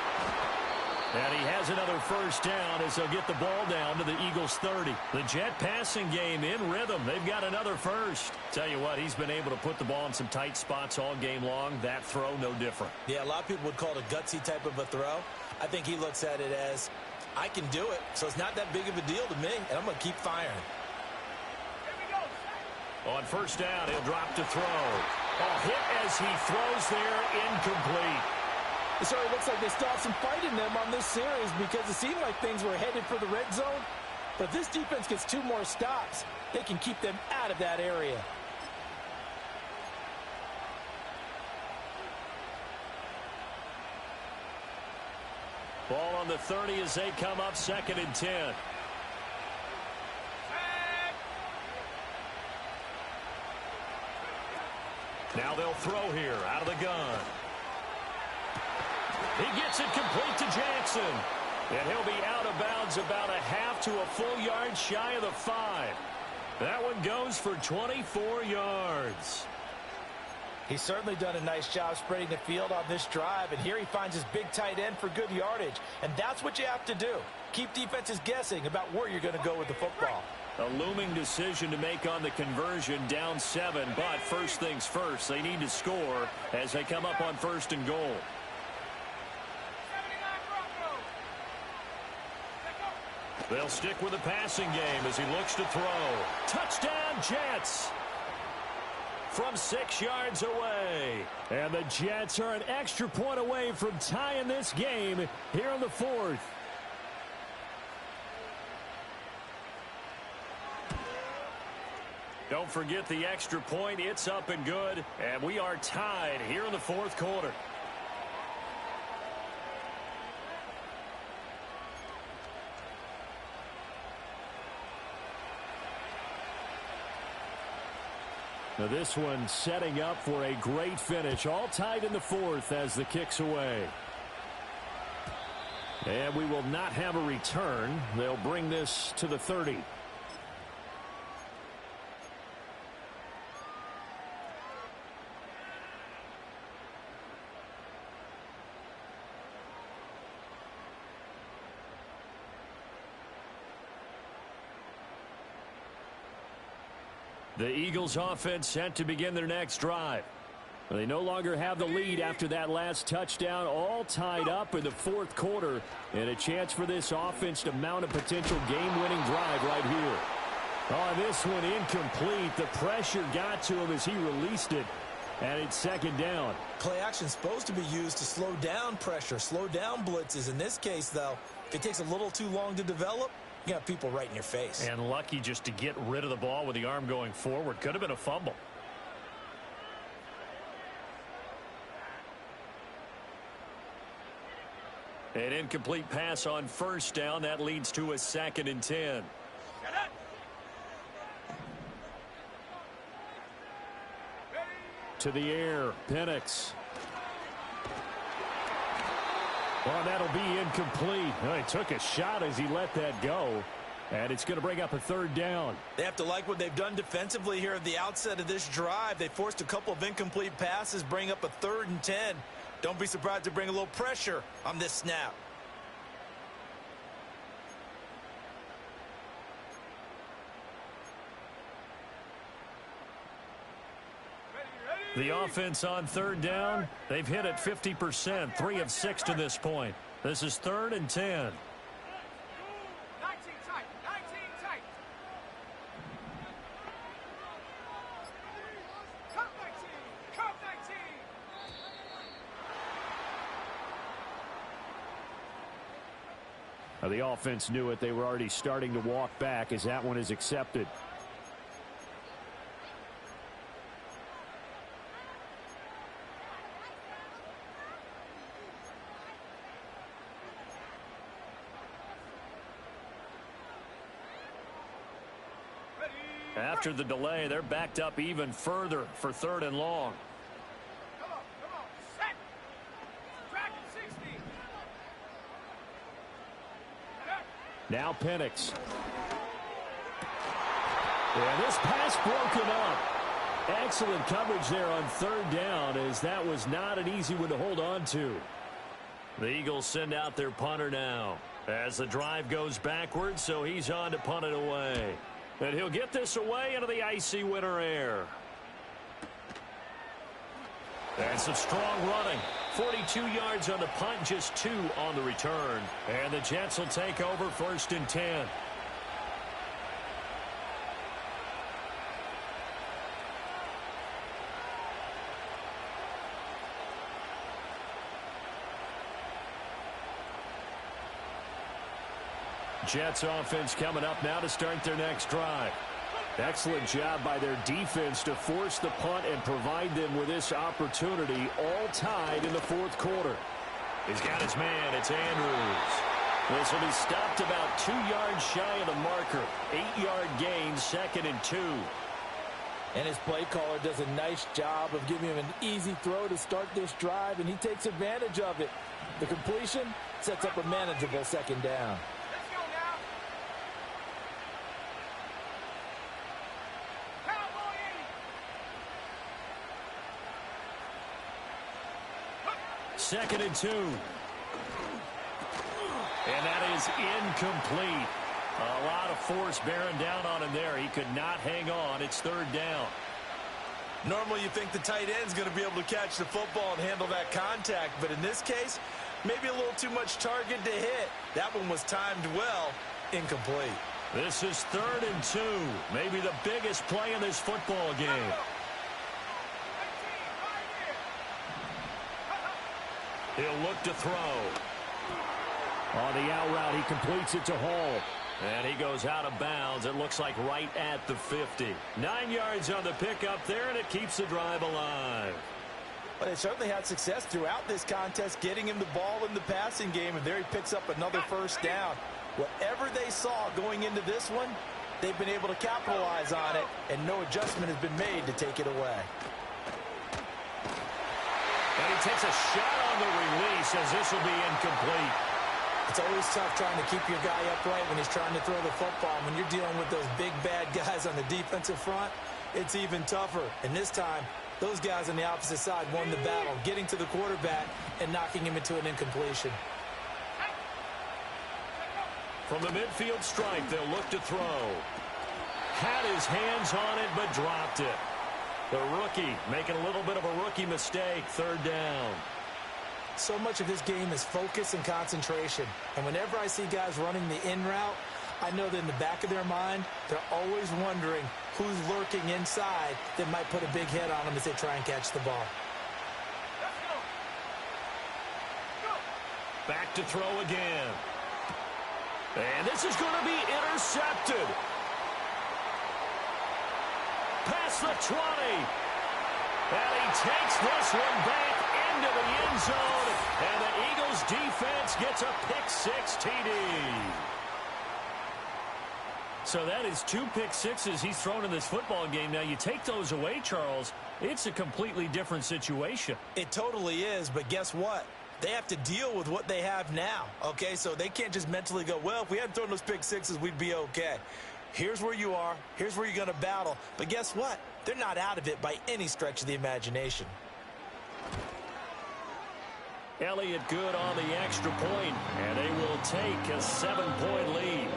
And he has another first down as they'll get the ball down to the Eagles 30. The Jet passing game in rhythm. They've got another first. Tell you what, he's been able to put the ball in some tight spots all game long. That throw, no different. Yeah, a lot of people would call it a gutsy type of a throw. I think he looks at it as, I can do it, so it's not that big of a deal to me, and I'm going to keep firing. On first down, he'll drop to throw. Oh, hit as he throws there, incomplete. It certainly looks like they stopped some fight in them on this series because it seemed like things were headed for the red zone. But if this defense gets 2 more stops, they can keep them out of that area. Ball on the 30 as they come up 2nd and 10. Now they'll throw here out of the gun. He gets it complete to Jackson. And he'll be out of bounds about a half to a full yard shy of the 5. That one goes for 24 yards. He's certainly done a nice job spreading the field on this drive. And here he finds his big tight end for good yardage. And that's what you have to do. Keep defenses guessing about where you're going to go with the football. A looming decision to make on the conversion, down 7. But first things first, they need to score as they come up on 1st and goal. They'll stick with the passing game as he looks to throw. Touchdown, Jets! From 6 yards away. And the Jets are an extra point away from tying this game here in the 4th. Don't forget the extra point. It's up and good. And we are tied here in the 4th quarter. Now this one setting up for a great finish. All tied in the 4th as the kick's away. And we will not have a return. They'll bring this to the 30. The Eagles offense set to begin their next drive. They no longer have the lead after that last touchdown. All tied up in the 4th quarter. And a chance for this offense to mount a potential game-winning drive right here. Oh, this one incomplete. The pressure got to him as he released it. And it's 2nd down. Play action supposed to be used to slow down pressure, slow down blitzes. In this case, though, if it takes a little too long to develop, you got people right in your face. And lucky just to get rid of the ball with the arm going forward. Could have been a fumble. An incomplete pass on first down. That leads to a 2nd and 10. To the air, Penix. Well, that'll be incomplete. Well, he took a shot as he let that go. And it's going to bring up a 3rd down. They have to like what they've done defensively here at the outset of this drive. They forced a couple of incomplete passes, bring up a 3rd and 10. Don't be surprised to bring a little pressure on this snap. The offense on 3rd down, they've hit it 50%, 3 of 6 to this point. This is 3rd and 10. 19 tight, 19 tight. The offense knew it. They were already starting to walk back as that one is accepted. After the delay, they're backed up even further for 3rd and long. Come on, set. Track at 60. Now Penix. And this pass broken up. Excellent coverage there on 3rd down, as that was not an easy one to hold on to. The Eagles send out their punter now as the drive goes backwards, so he's on to punt it away. And he'll get this away into the icy winter air. And some strong running. 42 yards on the punt, just 2 on the return. And the Jets will take over 1st and 10. Jets offense coming up now to start their next drive. Excellent job by their defense to force the punt and provide them with this opportunity, all tied in the 4th quarter. He's got his man. It's Andrews. This will be stopped about 2 yards shy of the marker. 8-yard gain, 2nd and 2. And his play caller does a nice job of giving him an easy throw to start this drive, and he takes advantage of it. The completion sets up a manageable 2nd down. Let's go now. Cowboy 2nd and 2. And that is incomplete. A lot of force bearing down on him there. He could not hang on. It's 3rd down. Normally you think the tight end's going to be able to catch the football and handle that contact, but in this case, maybe a little too much target to hit. That one was timed well, incomplete. This is 3rd and 2. Maybe the biggest play in this football game. He'll look to throw. On the out route, he completes it to Hall. And he goes out of bounds. It looks like right at the 50. 9 yards on the pickup there, and it keeps the drive alive. But they certainly had success throughout this contest, getting him the ball in the passing game, and there he picks up another 1st down. Whatever they saw going into this one, they've been able to capitalize on it, and no adjustment has been made to take it away. And he takes a shot on the release, as this will be incomplete. It's always tough trying to keep your guy upright when he's trying to throw the football. When you're dealing with those big, bad guys on the defensive front, it's even tougher. And this time, those guys on the opposite side won the battle, getting to the quarterback and knocking him into an incompletion. From the midfield stripe, they'll look to throw. Had his hands on it, but dropped it. The rookie making a little bit of a rookie mistake, 3rd down. So much of this game is focus and concentration. And whenever I see guys running the in route, I know that in the back of their mind, they're always wondering who's lurking inside that might put a big hit on them as they try and catch the ball. Back to throw again. And this is going to be intercepted. Past the 20. And he takes this one back into the end zone. And the Eagles defense gets a pick-6 TD. So that is 2 pick-6s he's thrown in this football game. Now, you take those away, Charles, it's a completely different situation. It totally is, but guess what? They have to deal with what they have now, okay? So they can't just mentally go, well, if we hadn't thrown those pick-6s, we'd be okay. Here's where you are. Here's where you're going to battle. But guess what? They're not out of it by any stretch of the imagination. Elliott good on the extra point, and they will take a 7-point lead.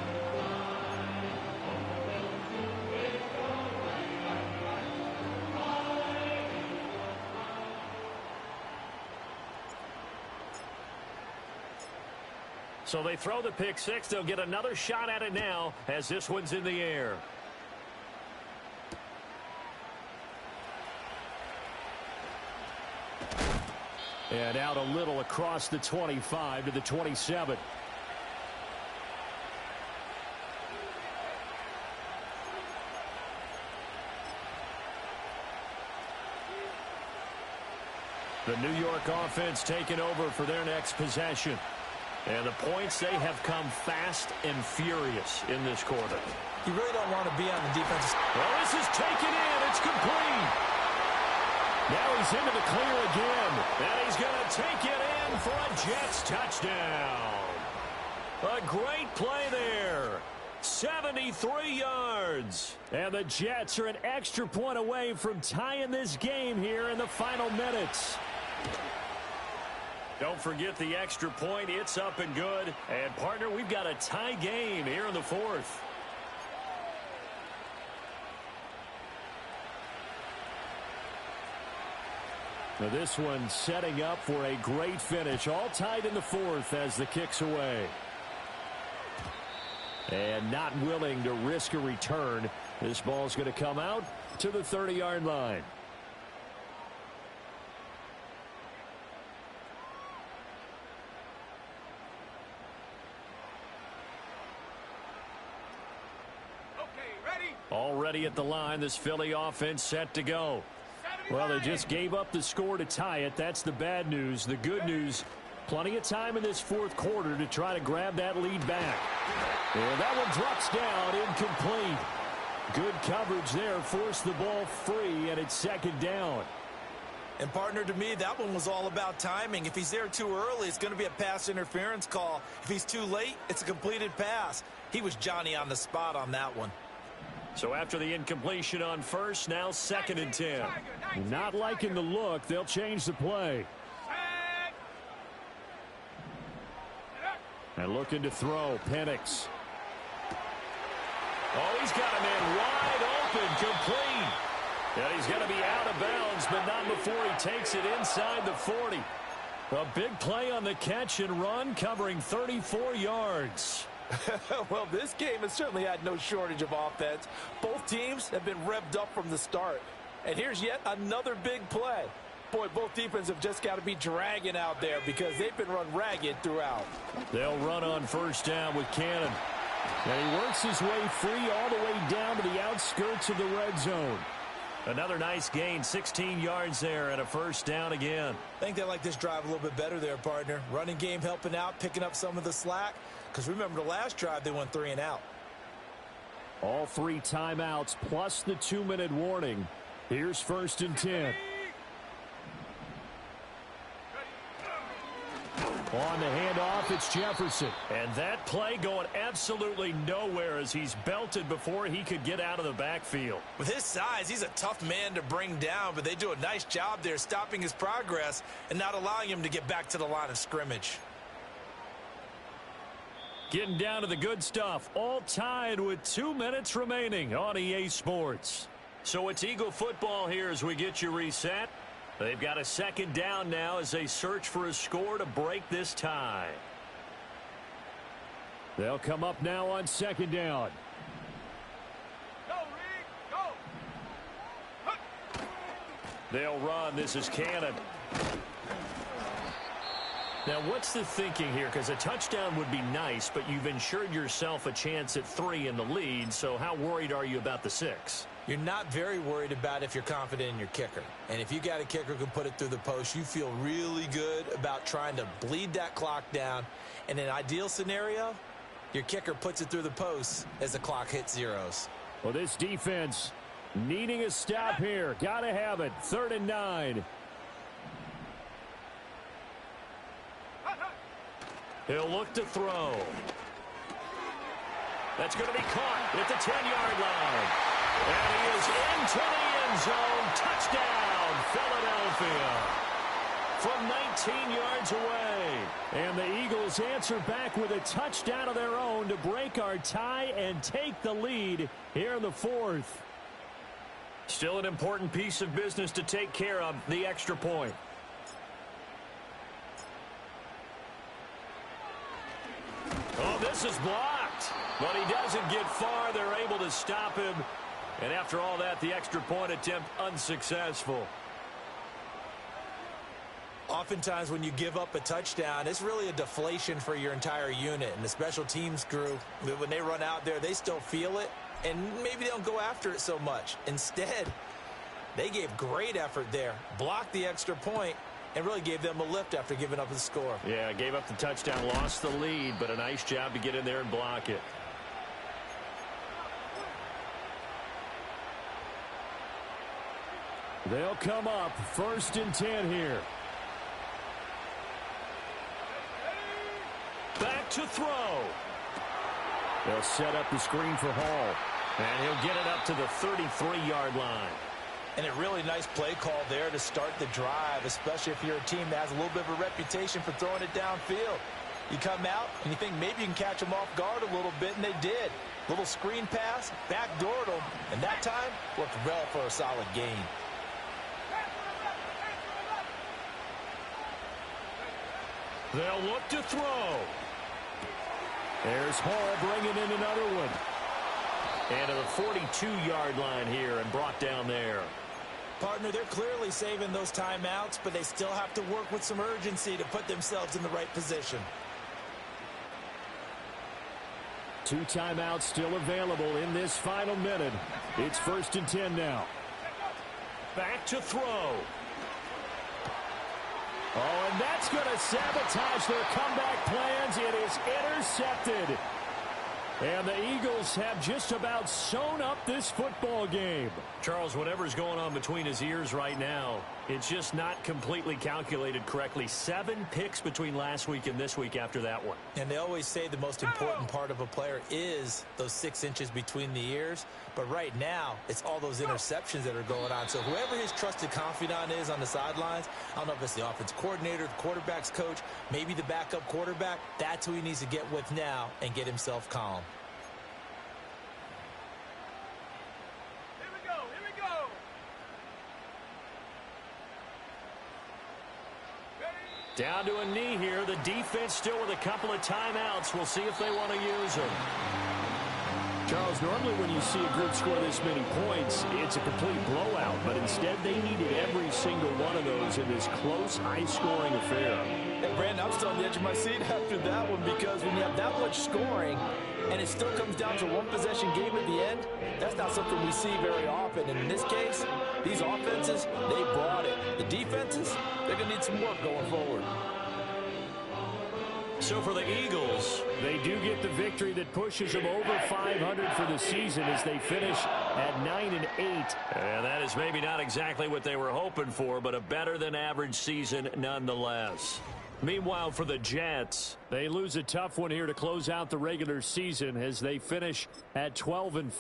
So they throw the pick-6. They'll get another shot at it now as this one's in the air. And out a little across the 25 to the 27. The New York offense taking over for their next possession. And the points, they have come fast and furious in this quarter. You really don't want to be on the defense. Well, this is taken in. It's complete. Now he's into the clear again. And he's going to take it in for a Jets touchdown. A great play there. 73 yards. And the Jets are an extra point away from tying this game here in the final minutes. Don't forget the extra point. It's up and good. And, partner, we've got a tie game here in the fourth. Now this one setting up for a great finish. All tied in the fourth as the kick's away. And not willing to risk a return. This ball's going to come out to the 30-yard line. Already at the line, this Philly offense set to go. Well, they just gave up the score to tie it. That's the bad news. The good news, plenty of time in this fourth quarter to try to grab that lead back. And that one drops down, incomplete. Good coverage there, forced the ball free, and it's second down. And, partner, to me, that one was all about timing. If he's there too early, it's going to be a pass interference call. If he's too late, it's a completed pass. He was Johnny on the spot on that one. So after the incompletion on first, now second and 10. Not liking the look. They'll change the play. And looking to throw. Penix. Oh, he's got a man wide open, complete. And he's going to be out of bounds, but not before he takes it inside the 40. A big play on the catch and run, covering 34 yards. Well, this game has certainly had no shortage of offense. Both teams have been revved up from the start. And here's yet another big play. Boy, both defenses have just got to be dragging out there because they've been run ragged throughout. They'll run on first down with Cannon. And he works his way free all the way down to the outskirts of the red zone. Another nice gain, 16 yards there, and a first down again. I think they like this drive a little bit better there, partner. Running game helping out, picking up some of the slack. Because remember, the last drive, they went 3 and out. All 3 timeouts plus the 2-minute warning. Here's first and 10. On the handoff, it's Jefferson. And that play going absolutely nowhere as he's belted before he could get out of the backfield. With his size, he's a tough man to bring down, but they do a nice job there stopping his progress and not allowing him to get back to the line of scrimmage. Getting down to the good stuff, all tied with 2 minutes remaining on EA Sports. So it's Eagle football here as we get you reset. They've got a second down now as they search for a score to break this tie. They'll come up now on second down. Go, Reed, go. They'll run. This is Cannon. Now, what's the thinking here? Because a touchdown would be nice, but you've ensured yourself a chance at 3 in the lead, so how worried are you about the 6? You're not very worried about if you're confident in your kicker. And if you got a kicker who can put it through the post, you feel really good about trying to bleed that clock down. In an ideal scenario, your kicker puts it through the post as the clock hits zeros. Well, this defense needing a stop here. Got to have it. 3rd and 9. He'll look to throw. That's going to be caught at the 10-yard line. And he is into the end zone. Touchdown, Philadelphia. From 19 yards away. And the Eagles answer back with a touchdown of their own to break our tie and take the lead here in the 4th. Still an important piece of business to take care of, the extra point. Oh, this is blocked. But he doesn't get far. They're able to stop him. And after all that, the extra point attempt unsuccessful. Oftentimes when you give up a touchdown, it's really a deflation for your entire unit. And the special teams group, when they run out there, they still feel it. And maybe they don't go after it so much. Instead, they gave great effort there. Blocked the extra point. and really gave them a lift after giving up the score. Yeah, gave up the touchdown, lost the lead, but a nice job to get in there and block it. They'll come up 1st and 10 here. Back to throw. They'll set up the screen for Hall. And he'll get it up to the 33-yard line. And a really nice play call there to start the drive, especially if you're a team that has a little bit of a reputation for throwing it downfield. You come out and you think maybe you can catch them off guard a little bit, and they did. Little screen pass, backdoored them, and that time worked well for a solid gain. They'll look to throw. There's Hall bringing in another one. And to the 42-yard line here and brought down there. Partner, they're clearly saving those timeouts, but they still have to work with some urgency to put themselves in the right position. 2 timeouts still available in this final minute. It's 1st and 10 now. Back to throw. Oh, and that's going to sabotage their comeback plans. It is intercepted. And the Eagles have just about sewn up this football game. Charles, whatever's going on between his ears right now, it's just not completely calculated correctly. 7 picks between last week and this week after that one. And they always say the most important part of a player is those 6 inches between the ears. But right now, it's all those interceptions that are going on. So whoever his trusted confidant is on the sidelines, I don't know if it's the offense coordinator, the quarterback's coach, maybe the backup quarterback, that's who he needs to get with now and get himself calm. Down to a knee here. The defense still with a couple of timeouts. We'll see if they want to use them. Charles, normally when you see a group score this many points, it's a complete blowout. But instead, they needed every single one of those in this close, high-scoring affair. And Brandon, I'm still on the edge of my seat after that one, because when you have that much scoring and it still comes down to one possession game at the end, that's not something we see very often. And in this case, these offenses, they brought it. The defenses, they're going to need some work going forward. So for the Eagles, they do get the victory that pushes them over 500 for the season as they finish at 9-8. And that is maybe not exactly what they were hoping for, but a better than average season nonetheless. Meanwhile, for the Jets, they lose a tough one here to close out the regular season as they finish at 12-4.